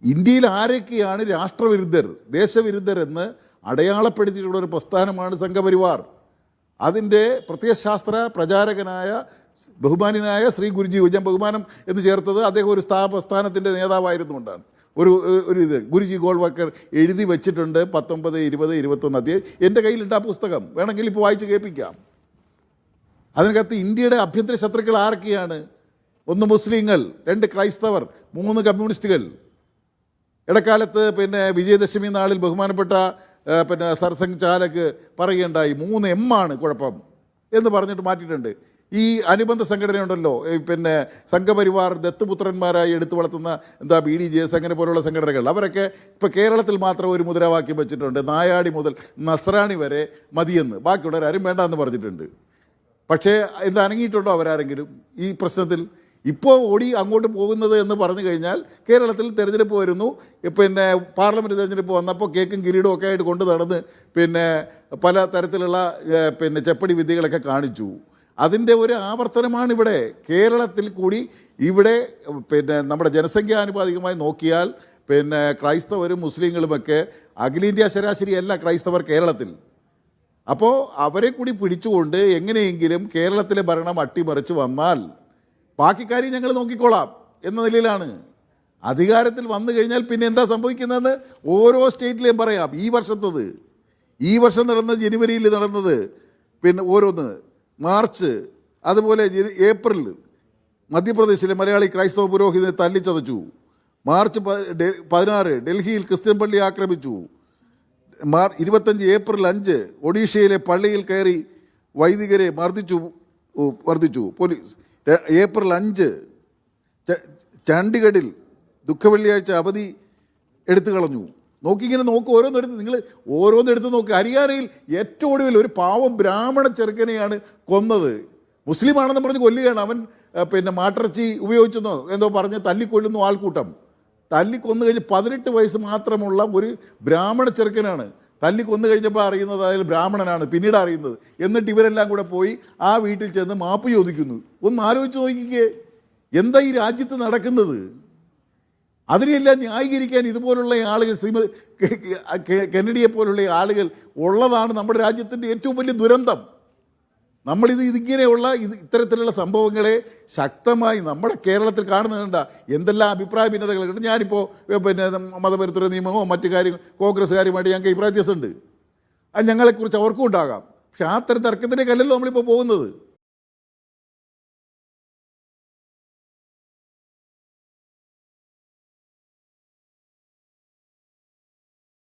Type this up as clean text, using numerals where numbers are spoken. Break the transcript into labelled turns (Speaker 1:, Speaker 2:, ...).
Speaker 1: ഇന്ത്യയിൽ ആരൊക്കെയാണ് രാഷ്ട്രവിരുദ്ധർ, ദേശവിരുദ്ധരെന്ന് അടയാളപ്പെടുത്തിയിട്ടുള്ള ഒരു പ്രസ്ഥാനമാണ് സംഘപരിവാർ. അതിൻ്റെ പ്രത്യയശാസ്ത്ര പ്രചാരകനായ ബഹുമാനായ ശ്രീ ഗുരുജി, ഞാൻ ബഹുമാനം എന്ന് ചേർത്തത് അദ്ദേഹം ഒരു പ്രസ്ഥാനത്തിൻ്റെ നേതാവായിരുന്നുകൊണ്ടാണ്. ഇത് ഗുരുജി ഗോൾവക്കർ എഴുതി വെച്ചിട്ടുണ്ട് 19, 20, 21 അധ്യായം. എൻ്റെ കയ്യിലുണ്ട് ആ പുസ്തകം, വേണമെങ്കിൽ ഇപ്പോൾ വായിച്ച് കേൾപ്പിക്കാം. അതിനകത്ത് ഇന്ത്യയുടെ ആഭ്യന്തര ശത്രുക്കൾ ആരൊക്കെയാണ്? 1 മുസ്ലിങ്ങൾ, 2 ക്രൈസ്തവർ, 3 കമ്മ്യൂണിസ്റ്റുകൾ. ഇടക്കാലത്ത് വിജയദശമി നാളിൽ ബഹുമാനപ്പെട്ട സർസംഘ് ചാലക് പറയുകയുണ്ടായി 3 M ആണ് കുഴപ്പം എന്ന് പറഞ്ഞിട്ട് മാറ്റിയിട്ടുണ്ട്. ഈ അനുബന്ധ സംഘടനയുണ്ടല്ലോ, സംഘപരിവാർ ദത്തുപുത്രന്മാരായി എടുത്തു വളർത്തുന്ന BDJS അങ്ങനെ പോലുള്ള സംഘടനകൾ, അവരൊക്കെ ഇപ്പോൾ കേരളത്തിൽ മാത്രം ഒരു മുദ്രാവാക്യം വെച്ചിട്ടുണ്ട്, നായാടി മുതൽ നസ്രാണി വരെ മതിയെന്ന്, ബാക്കിയുള്ളവരാരും വേണ്ടെന്ന് പറഞ്ഞിട്ടുണ്ട്. പക്ഷേ അനങ്ങിയിട്ടുണ്ടോ അവരാരെങ്കിലും ഈ പ്രശ്നത്തിൽ? ഇപ്പോൾ ഓടി അങ്ങോട്ട് പോകുന്നത് എന്ന് പറഞ്ഞു കഴിഞ്ഞാൽ, കേരളത്തിൽ തിരഞ്ഞെടുപ്പ് വരുന്നു, പാർലമെൻറ്റ് തിരഞ്ഞെടുപ്പ് വന്നപ്പോൾ കേക്കും കിരീടവും ഒക്കെ ആയിട്ട് കൊണ്ട് നടന്ന് പല തരത്തിലുള്ള ചെപ്പടി വിദ്യകളൊക്കെ കാണിച്ചു. അതിൻ്റെ ഒരു ആവർത്തനമാണ് ഇവിടെ കേരളത്തിൽ കൂടി. ഇവിടെ നമ്മുടെ ജനസംഖ്യാനുപാതികമായി നോക്കിയാൽ ക്രൈസ്തവരും മുസ്ലിങ്ങളുമൊക്കെ അഖിലേന്ത്യാ ശരാശരിയല്ല ക്രൈസ്തവർ കേരളത്തിൽ. അപ്പോൾ അവരെ കൂടി പിടിച്ചുകൊണ്ട് എങ്ങനെയെങ്കിലും കേരളത്തിലെ ഭരണം അട്ടിമറിച്ച് വന്നാൽ ബാക്കി കാര്യം ഞങ്ങൾ നോക്കിക്കോളാം എന്ന നിലയിലാണ്. അധികാരത്തിൽ വന്നു കഴിഞ്ഞാൽ പിന്നെ എന്താ സംഭവിക്കുന്നതെന്ന് ഓരോ സ്റ്റേറ്റിലെയും പറയാം. ഈ വർഷം നടന്ന ജനുവരിയിൽ നടന്നത്, ഓരോന്ന് മാർച്ച്, അതുപോലെ ഏപ്രിൽ മധ്യപ്രദേശിലെ മലയാളി ക്രൈസ്തവ പുരോഹിതനെ തല്ലിച്ചതച്ചു. മാർച്ച് 16 ഡൽഹിയിൽ ക്രിസ്ത്യൻ പള്ളി ആക്രമിച്ചു. 25 ഏപ്രിൽ 5 ഒഡീഷയിലെ പള്ളിയിൽ കയറി വൈദികരെ മർദ്ദിച്ചു പോലീസ്. ഏപ്രിൽ 5 ചണ്ഡീഗഡിൽ ദുഃഖവെള്ളിയാഴ്ച അവധി എടുത്തു കളഞ്ഞു. നിങ്ങൾ ഓരോന്നെടുത്ത് നോക്ക്. ഹരിയാനയിൽ ഏറ്റവും ഒടുവിൽ ഒരു പാവം ബ്രാഹ്മണ ചെറുക്കനെയാണ് കൊന്നത്. മുസ്ലിമാണെന്ന് പറഞ്ഞ് കൊല്ലുകയാണ്. അവൻ മാട്ടിറച്ചി ഉപയോഗിച്ചെന്നോ എന്തോ പറഞ്ഞ് തല്ലിക്കൊല്ലുന്നു ആൾക്കൂട്ടം. തല്ലിക്കൊന്നു കഴിഞ്ഞ് 18 വയസ്സ് മാത്രമുള്ള ഒരു ബ്രാഹ്മണ ചെറുക്കനാണ്. തല്ലിക്കൊന്നു കഴിഞ്ഞപ്പോൾ അറിയുന്നത് അയാൾ ബ്രാഹ്മണനാണ്, പിന്നീട് അറിയുന്നത്. എന്നിട്ട് ഇവരെല്ലാം കൂടെ പോയി ആ വീട്ടിൽ ചെന്ന് മാപ്പ് ചോദിക്കുന്നു. ഒന്ന് ആലോചിച്ച് നോക്കിക്കേ, എന്താ ഈ രാജ്യത്ത് നടക്കുന്നത്? അതിനെയെല്ലാം ന്യായീകരിക്കാൻ ഇതുപോലുള്ള ആളുകൾ, കെന്നഡിയെ പോലുള്ള ആളുകൾ ഉള്ളതാണ് നമ്മുടെ രാജ്യത്തിൻ്റെ ഏറ്റവും വലിയ ദുരന്തം. ഇതിങ്ങനെയുള്ള ഇത്തരത്തിലുള്ള സംഭവങ്ങളെ ശക്തമായി നമ്മുടെ കേരളത്തിൽ കാണുന്നുണ്ട്. എന്തെല്ലാം അഭിപ്രായ ഭിന്നതകളുണ്ട്. ഞാനിപ്പോൾ മതപരിത്വ നിയമമോ മറ്റു കാര്യങ്ങൾ കോൺഗ്രസ്സുകാരുമായിട്ട് ഞങ്ങൾക്ക് അഭിപ്രായ വ്യത്യാസമുണ്ട്. അത് ഞങ്ങളെക്കുറിച്ച് അവർക്കും ഉണ്ടാകാം. പക്ഷെ ആ തരം തർക്കത്തിലേക്കല്ലല്ലോ നമ്മളിപ്പോൾ പോകുന്നത്.